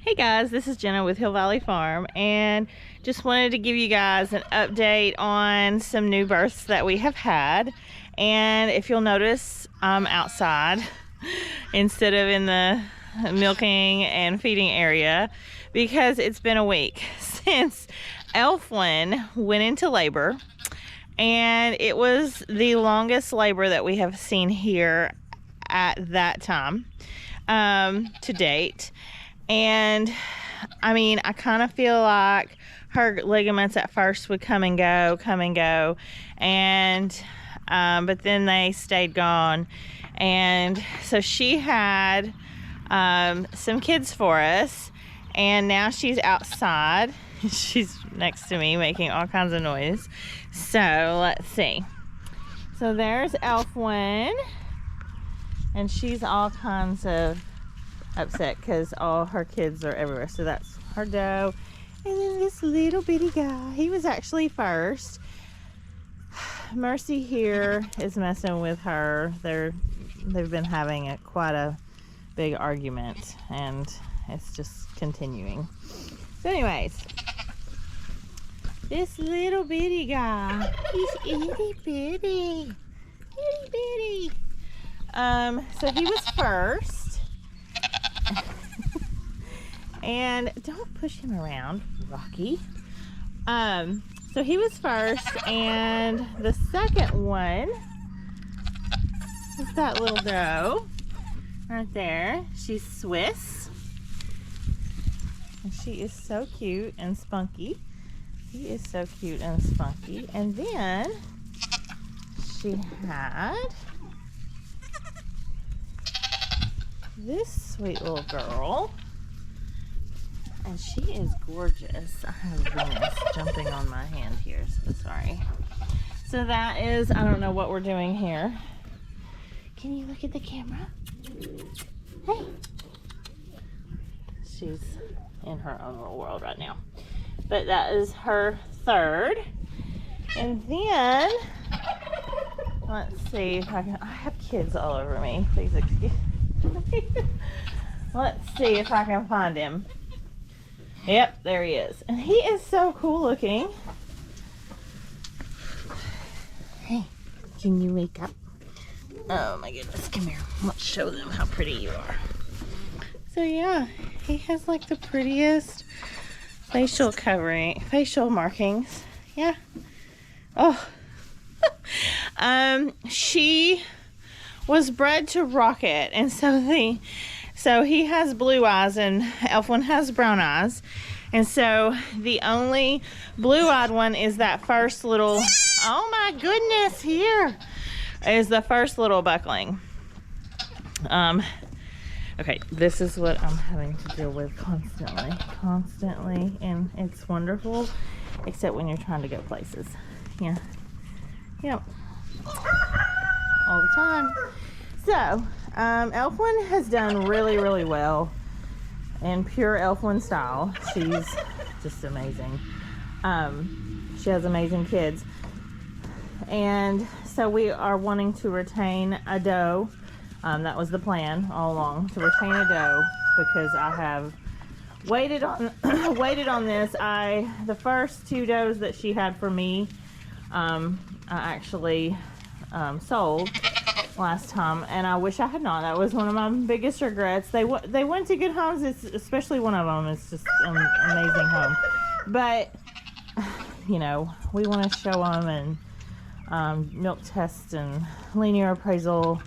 Hey guys, this is Jenna with Hill Valley Farm, and just wanted to give you guys an update on some new births that we have had. And if you'll notice, I'm outside instead of in the milking and feeding area because it's been a week since Elflynn went into labor, and it was the longest labor that we have seen here at that time to date. And I mean, I kind of feel like her ligaments at first would come and go, and but then they stayed gone. And so she had some kids for us, and now she's outside. She's next to me making all kinds of noise. So let's see. So there's Elfwyn, and she's all kinds of upset because all her kids are everywhere. So that's her doe, and then this little bitty guy, he was actually first. Mercy here is messing with her. They've been having quite a big argument, and it's just continuing. So anyways, this little bitty guy, he's itty bitty. So he was first. And don't push him around, Rocky. So he was first, and the second one is that little doe right there. She's Swiss, and she is so cute and spunky. He is so cute and spunky. And then she had this sweet little girl, and she is gorgeous. I have Venus jumping on my hand here, so sorry. So that is, I don't know what we're doing here. Can you look at the camera? Hey. She's in her own little world right now. But that is her third. And then, let's see if I can, I have kids all over me. Please excuse me. Let's see if I can find him. Yep, there he is. And he is so cool looking. Hey, can you wake up? Oh my goodness, come here. Let's show them how pretty you are. So yeah, he has like the prettiest facial markings. Yeah. Oh. She was bred to Rocket, and so he has blue eyes and Elfwyn has brown eyes. And so the only blue-eyed one is that first little, oh my goodness, here is the first little buckling. Okay, this is what I'm having to deal with constantly, and it's wonderful, except when you're trying to go places. Yeah. Yep. All the time. So, Elfwyn has done really well in pure Elfwyn style. She's just amazing. She has amazing kids. And so we are wanting to retain a doe. That was the plan all along, to retain a doe, because I have waited on this. The first two does that she had for me, I actually sold last time, and I wish I had not. That was one of my biggest regrets. They went to good homes, especially one of them. It's just an amazing home. But you know, we want to show them and milk test and linear appraisal.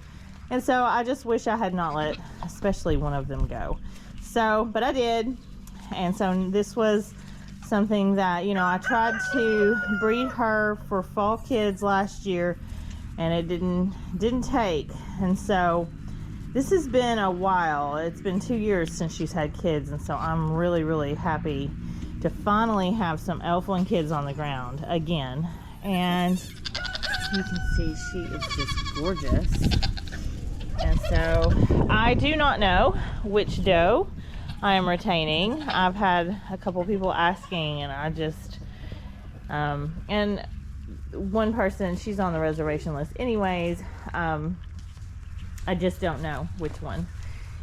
And so I just wish I had not let especially one of them go. So, but I did. And so this was something that, you know, I tried to breed her for fall kids last year, and it didn't take. And so this has been a while. It's been 2 years since she's had kids, and so I'm really happy to finally have some Elflynn kids on the ground again. And you can see she is just gorgeous. And so I do not know which doe I am retaining. I've had a couple people asking, and I just and one person, she's on the reservation list anyways. I just don't know which one.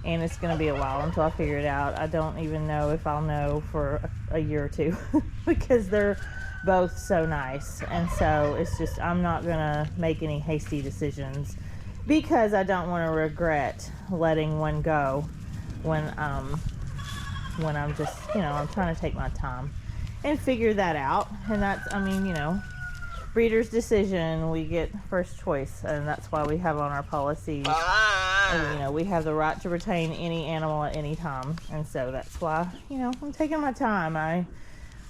and it's going to be a while until I figure it out. I don't even know if I'll know for a year or two because they're both so nice. And so it's just, I'm not going to make any hasty decisions because I don't want to regret letting one go when I'm just, I'm trying to take my time and figure that out. And that's, breeder's decision, we get first choice, and that's why we have on our policies, we have the right to retain any animal at any time. And so that's why, I'm taking my time.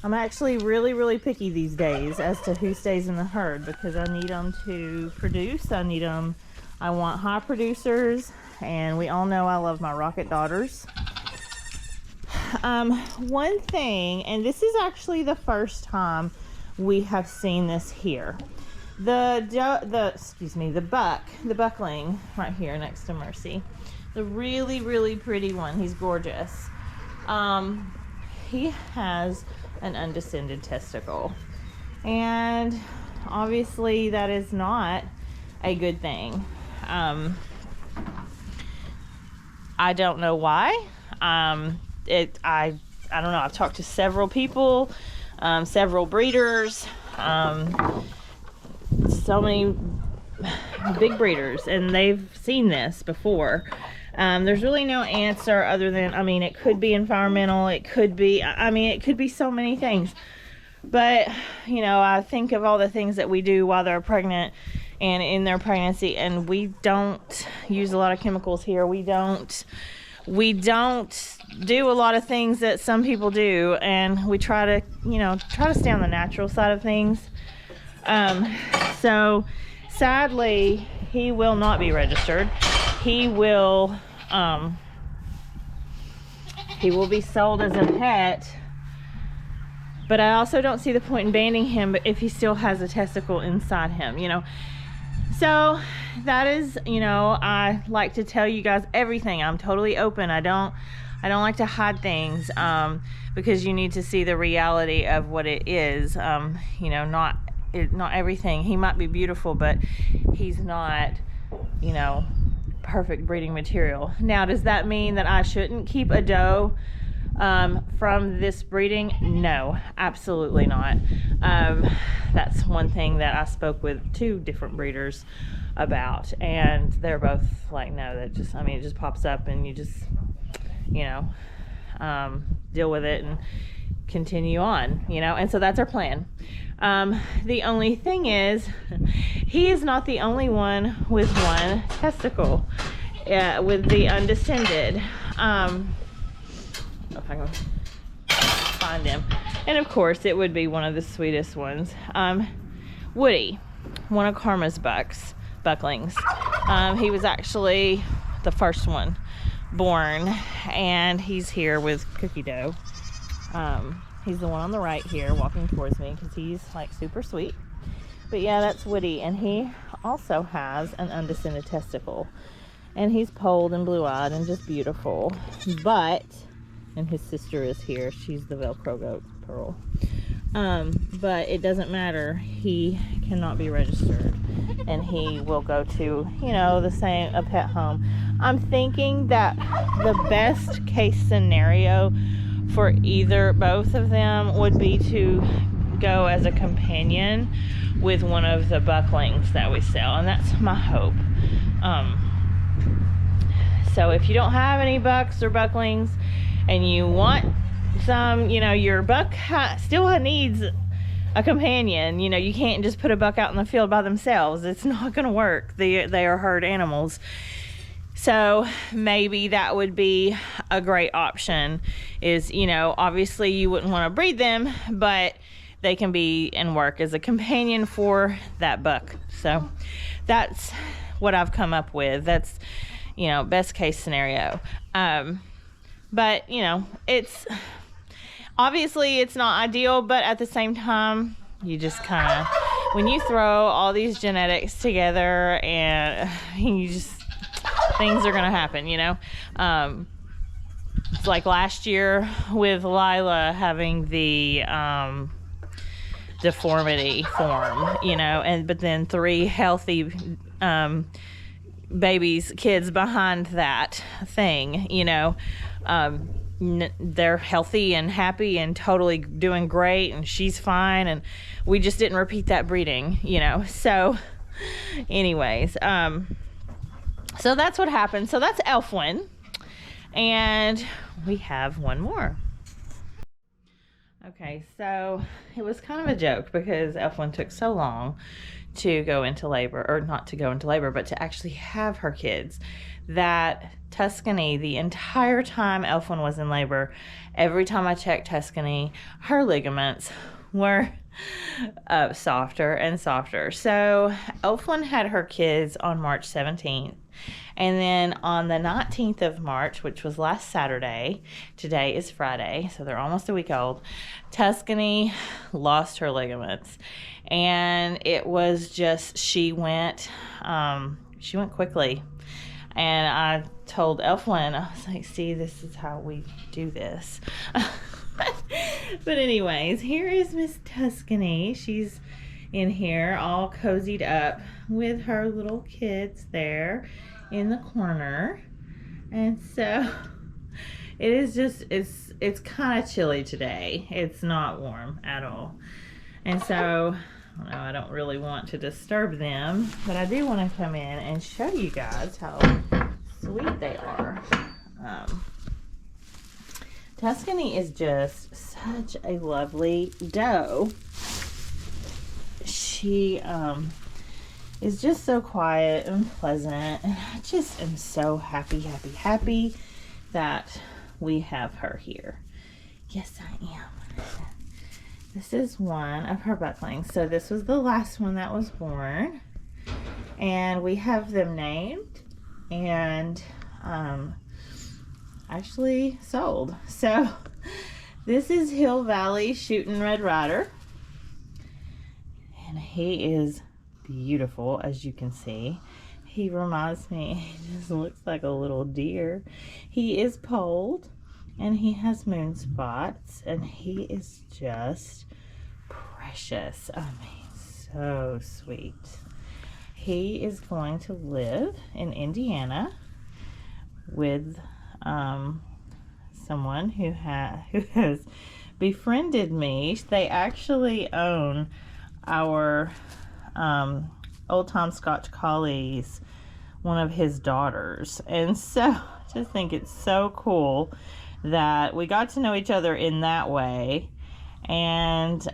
I'm actually really, really picky these days as to who stays in the herd because I need them to produce. I want high producers, and we all know I love my rocket daughters. One thing, and this is actually the first time we have seen this here. The buckling right here next to Mercy, the really, really pretty one. He's gorgeous. He has an undescended testicle, and obviously that is not a good thing. I don't know why. I don't know. I've talked to several people, several breeders, so many big breeders, and they've seen this before. There's really no answer other than, it could be environmental, it could be, it could be so many things. But, I think of all the things that we do while they're pregnant and in their pregnancy, and we don't use a lot of chemicals here. We don't do a lot of things that some people do, and we try to stay on the natural side of things. So sadly, he will not be registered. He will be sold as a pet, but I also don't see the point in banning him if he still has a testicle inside him, So that is, I like to tell you guys everything. I'm totally open. I don't like to hide things, because you need to see the reality of what it is. Not everything. He might be beautiful, but he's not, perfect breeding material. Now, does that mean that I shouldn't keep a doe from this breeding? No, absolutely not. That's one thing that I spoke with 2 different breeders about, and they're both like, no, that just, it just pops up, and you just, deal with it and continue on, and so that's our plan. The only thing is, he is not the only one with one testicle, with the undescended. If I can find him. And of course, it would be one of the sweetest ones. Woody, one of Karma's bucklings. He was actually the first one born, and he's here with Cookie Dough. He's the one on the right here walking towards me because he's like super sweet. But yeah, that's Woody, and he also has an undescended testicle, and he's polled and blue-eyed and just beautiful. And his sister is here. She's the Velcro goat, Pearl. But it doesn't matter. He cannot be registered, and he will go to, a pet home. I'm thinking that the best case scenario for both of them would be to go as a companion with one of the bucklings that we sell, and that's my hope. So if you don't have any bucks or bucklings and you want some, your buck still needs a companion. You can't just put a buck out in the field by themselves. It's not going to work. They are herd animals. So maybe that would be a great option is, obviously you wouldn't want to breed them, but they can be and work as a companion for that buck. So that's what I've come up with. That's, best case scenario. But, it's obviously it's not ideal, but at the same time, you just kind of, when you throw all these genetics together and things are going to happen, It's like last year with Lila having the deformity form, but then 3 healthy kids behind that thing, you know. They're healthy and happy and totally doing great, and she's fine, and we just didn't repeat that breeding, you know. So anyways, so that's what happened. So that's Elfwyn, and we have one more. Okay, so it was kind of a joke because Elfwyn took so long to go into labor, or not to go into labor, but to actually have her kids, that Tuscany, the entire time Elfwyn was in labor, every time I checked Tuscany, her ligaments were softer and softer. So Elfwyn had her kids on March 17th. And then on the 19th of March, which was last Saturday, today is Friday, so they're almost a week old, Tuscany lost her ligaments. And it was just, she went quickly. And I told Elflynn, I was like, see, this is how we do this. But anyways, here is Miss Tuscany. She's in here all cozied up with her little kids there in the corner. And so it is just, it's kind of chilly today. It's not warm at all. And so I don't really want to disturb them, but I do want to come in and show you guys how sweet they are. Tuscany is just such a lovely doe. She is just so quiet and pleasant, and I just am so happy that we have her here. Yes, I am. This is one of her bucklings. So this was the last one that was born, and we have them named and actually sold. So this is Hill Valley Shooting Red Rider, and he is beautiful, as you can see. He reminds me, he just looks like a little deer. He is polled and he has moon spots, and he is just precious. I mean, so sweet. He is going to live in Indiana with someone who has befriended me. They actually own our old time Scotch Collie's, one of his daughters, and so I just think it's so cool that we got to know each other in that way. And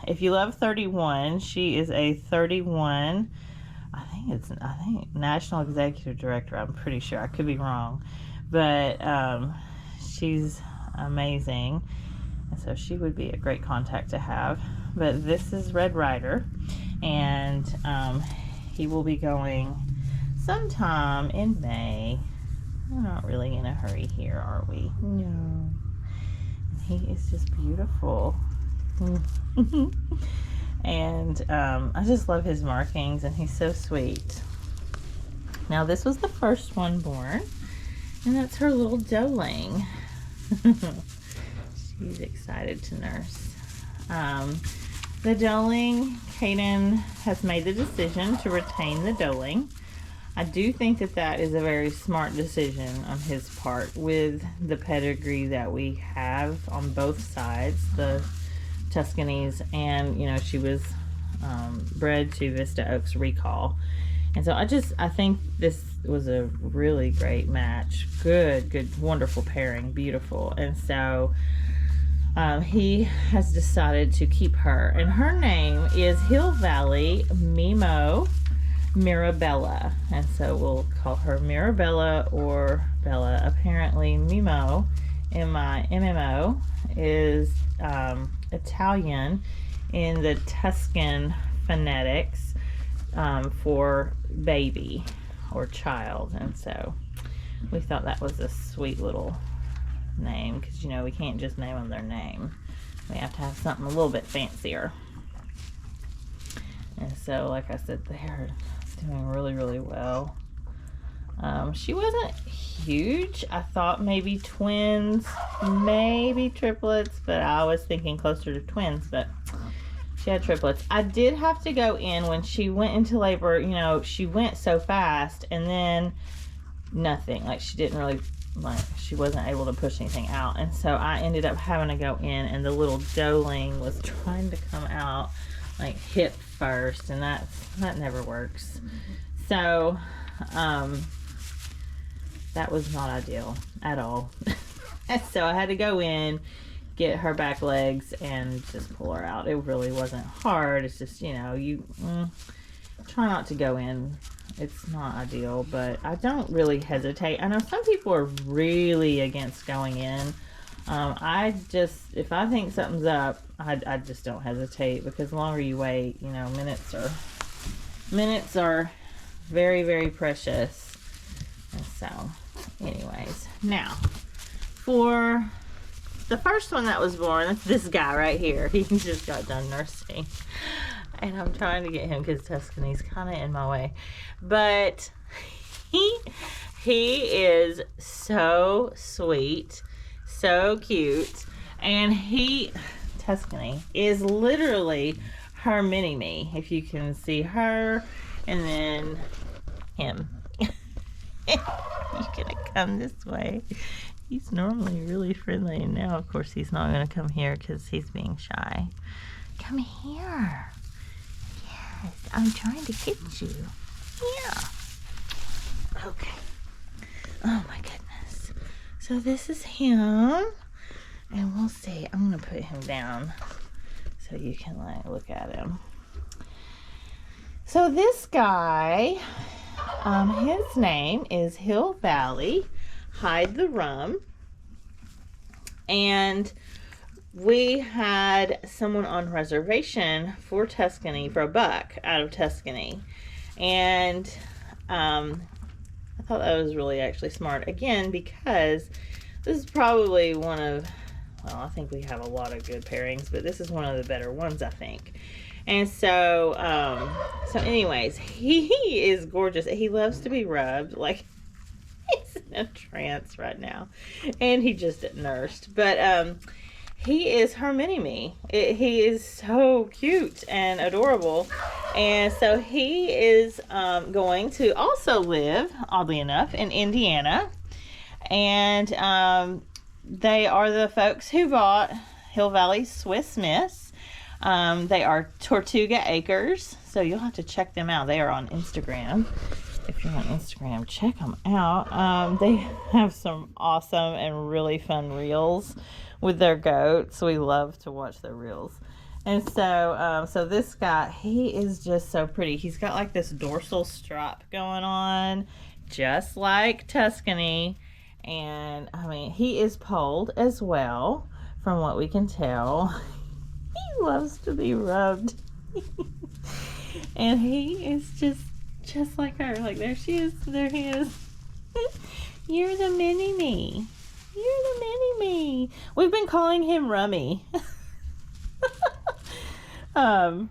if you love 31, she is a 31, I think national executive director. I'm pretty sure, I could be wrong, but she's amazing, and so she would be a great contact to have. But this is Red Rider, and he will be going sometime in May. We're not really in a hurry here, are we? No. He is just beautiful. And I just love his markings, and he's so sweet. Now this was the first one born, and that's her little doeling. She's excited to nurse. The doeling, Caden has made the decision to retain the doeling. I do think that that is a very smart decision on his part with the pedigree that we have on both sides, the Tuscanys, and you know, she was bred to Vista Oaks Recall. And so I think this was a really great match. Good, wonderful pairing, beautiful. And so he has decided to keep her, and her name is Hill Valley Mimo Mirabella, and so we'll call her Mirabella or Bella. Apparently Mimo in my MMO is Italian in the Tuscan phonetics for baby or child, and so we thought that was a sweet little name, because you know, we can't just name them their name. We have to have something a little bit fancier. And so, like I said, they're doing really well. She wasn't huge. I thought maybe twins, maybe triplets, but I was thinking closer to twins. But She had triplets. I did have to go in when she went into labor. You know, she went so fast, and then nothing. Like, she didn't really, like, she wasn't able to push anything out. And so I ended up having to go in, and the little doeling was trying to come out, like, hip first, and that never works. So, that was not ideal at all. So I had to go in, get her back legs, and just pull her out. It really wasn't hard. It's just, you know, you try not to go in. It's not ideal, but I don't really hesitate. I know some people are really against going in. I just, if I think something's up, I just don't hesitate, because the longer you wait, you know, minutes are very, very precious. And so, anyways, now for the first one that was born, it's this guy right here. He just got done nursing, and I'm trying to get him because Tuscany's kind of in my way, but he is so sweet, so cute, and Tuscany is literally her mini-me. If you can see her, and then him. You're gonna come this way. He's normally really friendly, and now of course he's not gonna come here because he's being shy. Come here. Yes, I'm trying to get you. Yeah. Okay. Oh my goodness. So this is him, and we'll see. I'm gonna put him down so you can like look at him. So this guy, his name is Hill Valley Hide the Rum, and we had someone on reservation for Tuscany for a buck out of Tuscany, and I thought that was really actually smart, again, because this is probably one of, well, I think we have a lot of good pairings, but this is one of the better ones, I think. And so anyways, he is gorgeous. He loves to be rubbed. Like, he's in a trance right now, and he just nursed, but he is her mini-me. He is so cute and adorable, and so he is going to also live, oddly enough, in Indiana, and they are the folks who bought Hill Valley Swiss Miss. They are Tortuga Acres, so you'll have to check them out. They are on Instagram. If you're on Instagram, check them out. They have some awesome and really fun reels with their goats. We love to watch their reels. And so so this guy, he is just so pretty. He's got like this dorsal strap going on, just like Tuscany. And I mean, he is polled as well, from what we can tell. He loves to be rubbed. And he is just like her. Like, there she is. There he is. You're the mini-me. You're the mini-me. We've been calling him Rummy. But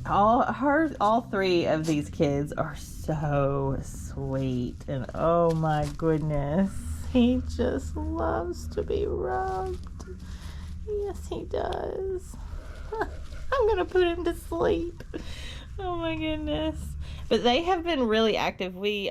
all three of these kids are so sweet, and oh my goodness, he just loves to be rubbed. Yes, he does. I'm gonna put him to sleep. Oh my goodness. But they have been really active. We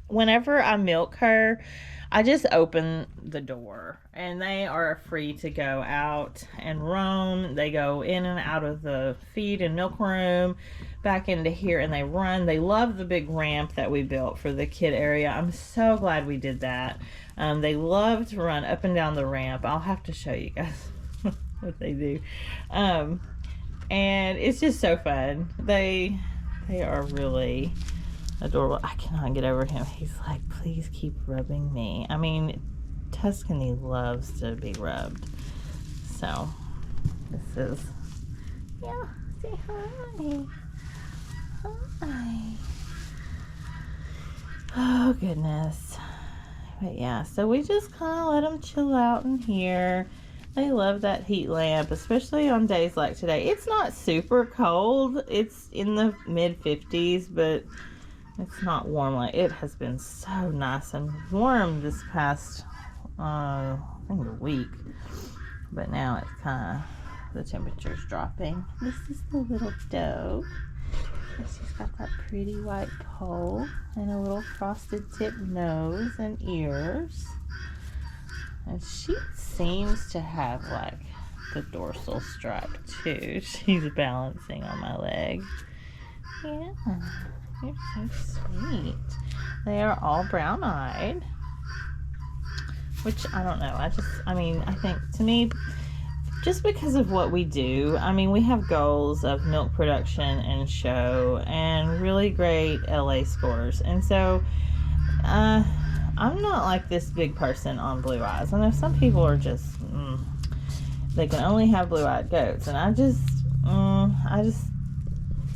whenever I milk her, I just open the door, and they are free to go out and roam. They go in and out of the feed and milk room, back into here, and they run. They love the big ramp that we built for the kid area. I'm so glad we did that. They love to run up and down the ramp. I'll have to show you guys what they do. And it's just so fun. They are really adorable. I cannot get over him. He's like, please keep rubbing me. I mean, Tuscany loves to be rubbed. So this is, yeah, say hi. Hi. Oh goodness. But yeah, so we just kind of let them chill out in here. They love that heat lamp, especially on days like today. It's not super cold. It's in the mid 50s, but it's not warm. Like, it has been so nice and warm this past I think a week, but now it's kind of, the temperature's dropping. This is the little doe. She's got that pretty white poll and a little frosted tip nose and ears. And she seems to have like the dorsal stripe too. She's balancing on my leg. Yeah, you're so sweet. They are all brown-eyed, which I don't know. I think to me, just because of what we do, we have goals of milk production and show and really great LA scores. And so I'm not like this big person on blue eyes. I know some people are just, they can only have blue-eyed goats. And I just,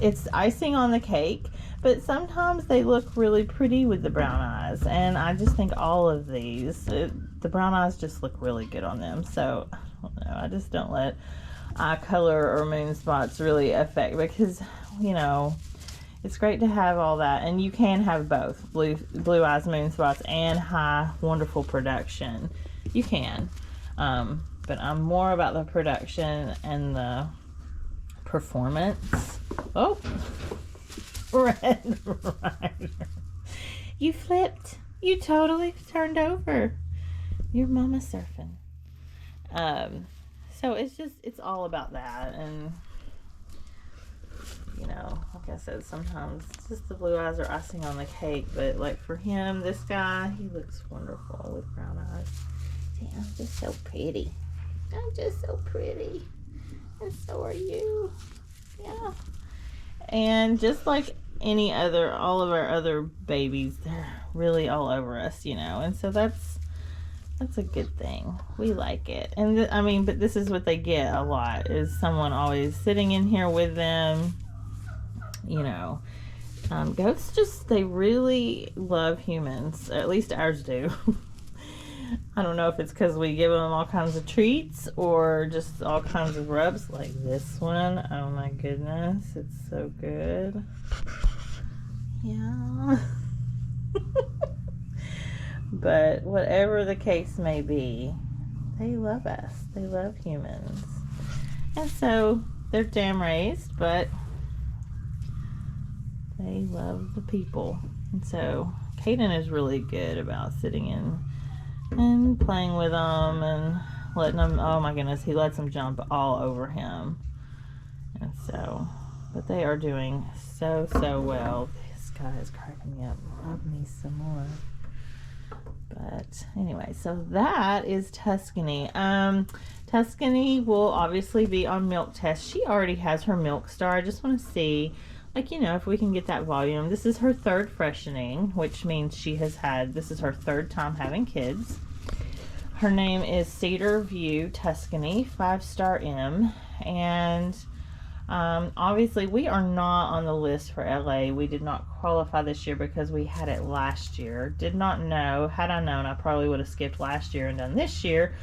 it's icing on the cake. But sometimes they look really pretty with the brown eyes. And I just think all of these, the brown eyes just look really good on them. So, I don't know. I just don't let eye color or moon spots really affect, because, it's great to have all that. And you can have both, blue eyes, moon spots, and high, wonderful production. You can. But I'm more about the production and the performance. Oh! Red Rider. You flipped. You totally turned over. You're mama surfing. So it's all about that. And, like I said, sometimes just the blue eyes are icing on the cake. But like for him, this guy, he looks wonderful with brown eyes. See, I'm just so pretty. I'm just so pretty. And so are you. Yeah. And just like all of our other babies, they're really all over us, and so that's a good thing. We like it. And but this is what they get a lot, is someone always sitting in here with them. Goats they really love humans, at least ours do. I don't know if it's because we give them all kinds of treats or just all kinds of rubs, like this one. Oh my goodness, it's so good. Yeah. But whatever the case may be, they love us. They love humans. And so they're dam raised, but they love the people. And so Caden is really good about sitting in and playing with them and letting them, oh my goodness, he lets them jump all over him. And so, but they are doing so well. This guy is cracking me up. Love me some more. But anyway, so that is Tuscany. Tuscany will obviously be on milk test. She already has her milk star. I just want to see, if we can get that volume. This is her third freshening, which means this is her third time having kids. Her name is Cedar View Tuscany, 5-star M. And obviously we are not on the list for LA. We did not qualify this year because we had it last year. Did not know. Had I known, I probably would have skipped last year and done this year.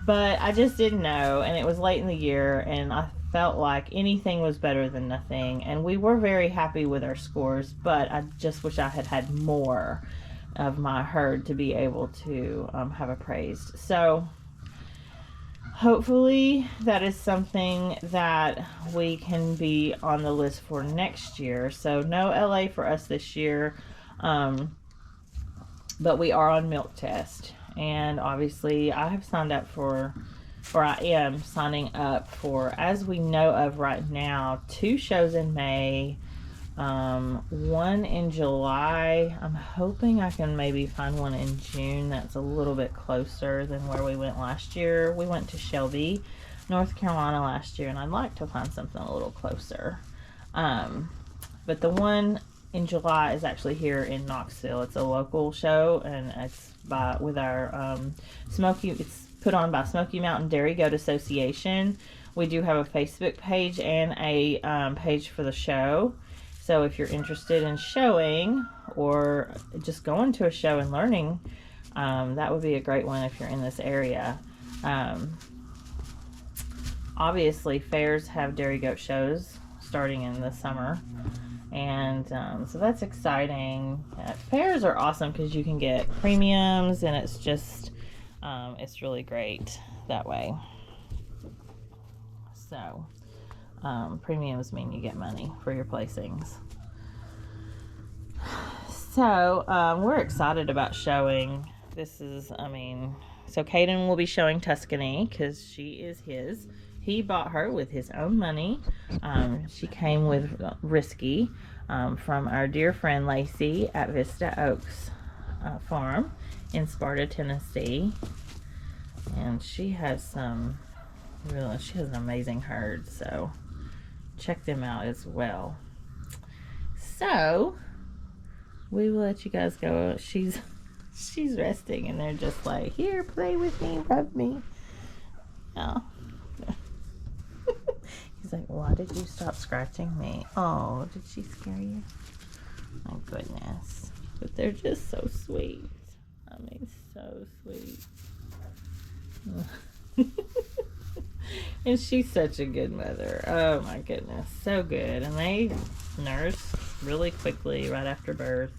But I just didn't know, and it was late in the year, and I felt like anything was better than nothing. And we were very happy with our scores, but I just wish I had had more of my herd to be able to have appraised. So hopefully that is something that we can be on the list for next year. So no LA for us this year, but we are on milk test. And obviously I have signed up for, or I am signing up for, as we know of right now, 2 shows in May, 1 in July. I'm hoping I can maybe find one in June that's a little bit closer than where we went last year. We went to Shelby, North Carolina last year, and I'd like to find something a little closer. But the one in July is actually here in Knoxville. It's a local show, and it's with our it's put on by Smoky Mountain Dairy Goat Association. We do have a Facebook page and a page for the show. So if you're interested in showing or just going to a show and learning, that would be a great one if you're in this area. Obviously, fairs have dairy goat shows starting in the summer. And so that's exciting. Fairs are awesome because you can get premiums, and it's just It's really great that way. So premiums mean you get money for your placings. So we're excited about showing. This is, so Caden will be showing Tuscany because she is his. He bought her with his own money. She came with Risky from our dear friend Lacey at Vista Oaks Farm in Sparta, Tennessee. And she has an amazing herd, so check them out as well. So we will let you guys go. She's resting, and they're just like, here, play with me, rub me. Oh. He's like, why did you stop scratching me? Oh, did she scare you? My goodness. But they're just so sweet. So sweet. And she's such a good mother. Oh my goodness, so good. And they nurse really quickly right after birth.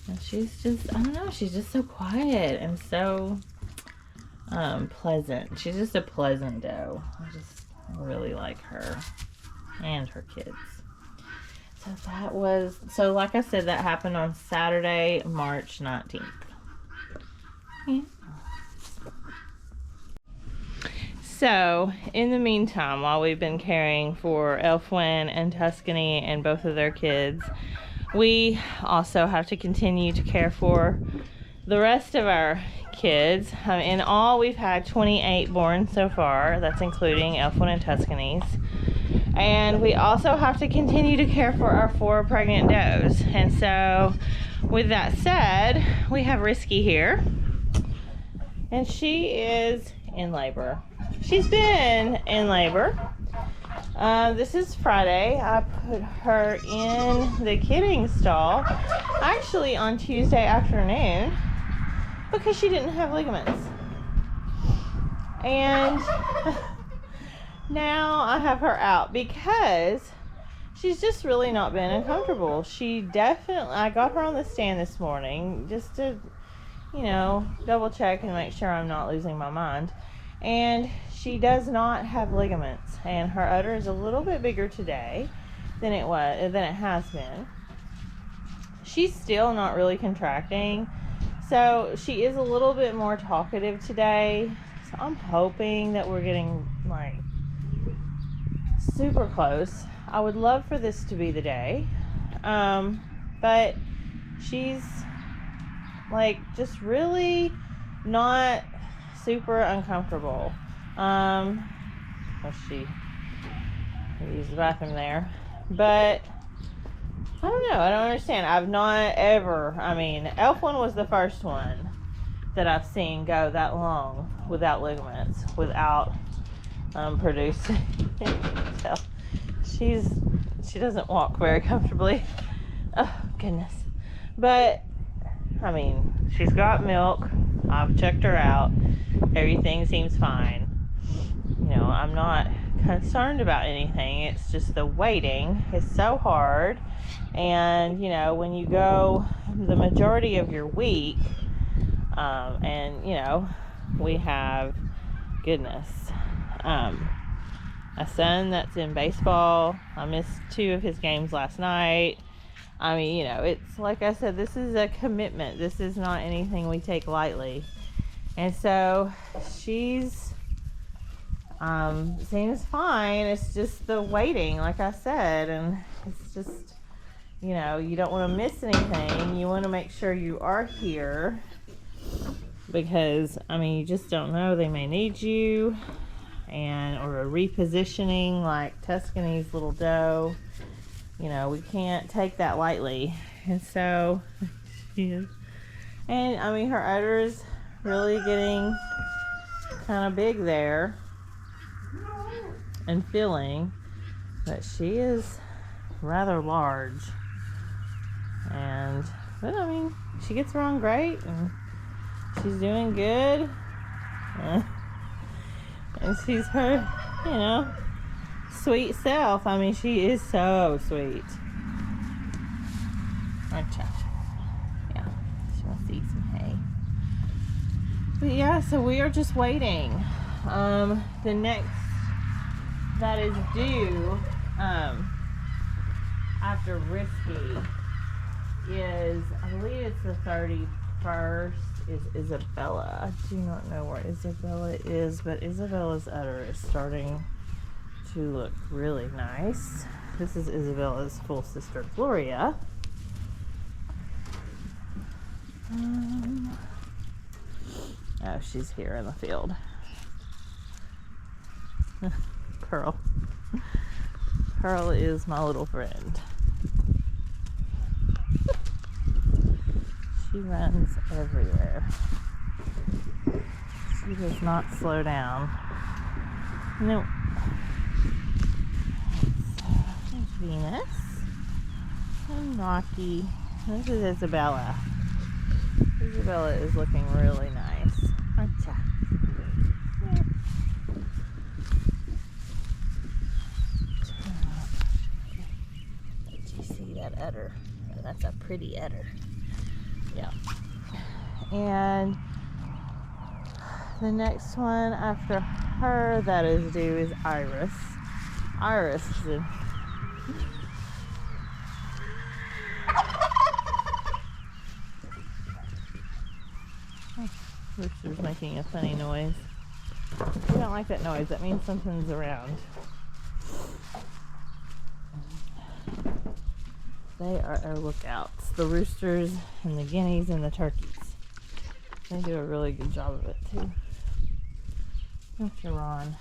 And she's just, I don't know, she's just so quiet and so pleasant. She's just a pleasant doe. I really like her and her kids. So like I said, that happened on Saturday, March 19th. Yeah. So, in the meantime, while we've been caring for Elfwyn and Tuscany and both of their kids, we also have to continue to care for the rest of our kids. In all, we've had 28 born so far. That's including Elfwyn and Tuscany's. And we also have to continue to care for our 4 pregnant does. And so, with that said, we have Risky here. And she is in labor. She's been in labor. This is Friday. I put her in the kidding stall actually on Tuesday afternoon because she didn't have ligaments. And now I have her out because she's just really not been uncomfortable. I got her on the stand this morning just to, double check and make sure I'm not losing my mind. And she does not have ligaments, and her udder is a little bit bigger today than it has been. She's still not really contracting, so she is a little bit more talkative today. So I'm hoping that we're getting like super close. I would love for this to be the day, but she's like just really not super uncomfortable. She used the bathroom there, but I don't know. I don't understand. I've not ever. Elfwyn was the first one that I've seen go that long without ligaments, without producing. So she doesn't walk very comfortably. Oh goodness, but she's got milk. I've checked her out. Everything seems fine. I'm not concerned about anything. It's just the waiting is so hard. And, when you go the majority of your week, we have, a son that's in baseball. I missed 2 of his games last night. It's like I said, this is a commitment. This is not anything we take lightly. And so she's seems fine. It's just the waiting, like I said, and it's just, you don't want to miss anything. You want to make sure you are here because, you just don't know. They may need you, or a repositioning like Tuscany's little doe. We can't take that lightly. And so she is, and her udder is really getting kind of big there and feeling that she is rather large. But she gets around great and she's doing good. And she's her, sweet self. She is so sweet. Yeah, she wants to eat some hay. But yeah, so we are just waiting. The next that is due after Risky is, I believe it's the 31st, is Isabella. I do not know where Isabella is, but Isabella's udder is starting to look really nice. This is Isabella's full sister, Gloria. Oh, she's here in the field. Pearl. Pearl is my little friend. She runs everywhere. She does not slow down. No. So, there's Venus. And Rocky. This is Isabella. Isabella is looking really nice. Aren't ya? Yeah. Did you see that udder? That's a pretty udder. Yeah. And the next one after her that is due is Iris. Iris is Rooster's making a funny noise. If you don't like that noise, that means something's around. They are our lookouts. The roosters and the guineas and the turkeys. They do a really good job of it too. After Ron.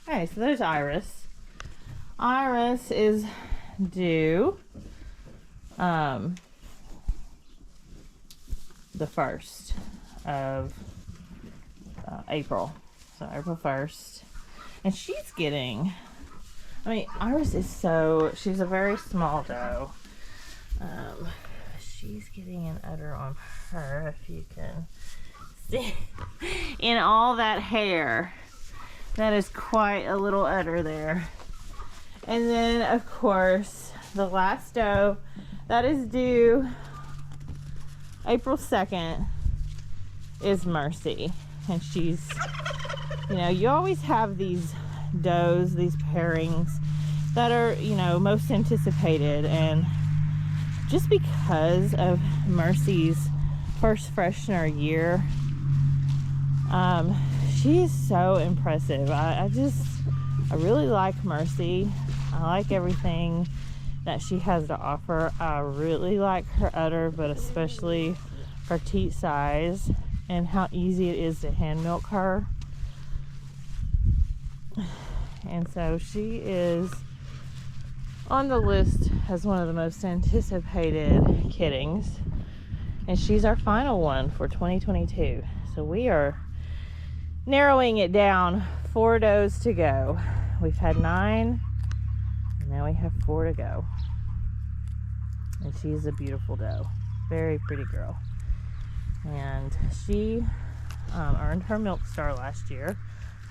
Okay, so there's Iris. Iris is due the 1st of April. So April 1st. And she's getting, Iris is she's a very small doe. She's getting an udder on her, if you can see. In all that hair. That is quite a little udder there. And then, of course, the last doe that is due April 2nd is Mercy. And she's, you always have these does, these pairings that are, most anticipated. And just because of Mercy's first freshener year, she is so impressive. I really like Mercy. I like everything that she has to offer. I really like her udder, but especially her teat size and how easy it is to hand milk her. And so she is on the list as one of the most anticipated kiddings, and she's our final one for 2022. So we are narrowing it down. 4 does to go. We've had 9 and now we have 4 to go, and she's a beautiful doe, very pretty girl. And she earned her milk star last year.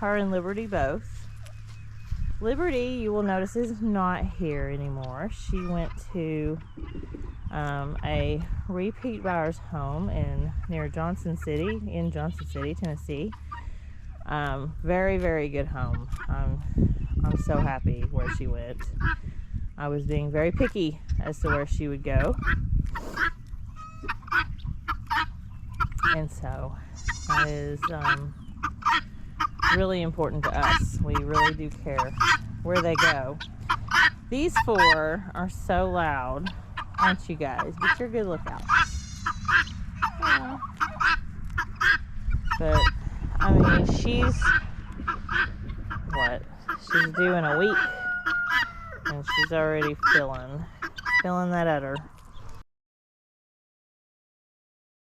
Her and Liberty both. Liberty, you will notice, is not here anymore. She went to a repeat buyer's home near Johnson City, in Johnson City, Tennessee. Very, very good home. I'm so happy where she went. I was being very picky as to where she would go. And so that is really important to us. We really do care where they go. These 4 are so loud, aren't you guys? But you're good lookouts. Yeah. But she's due in a week, and she's already filling that udder.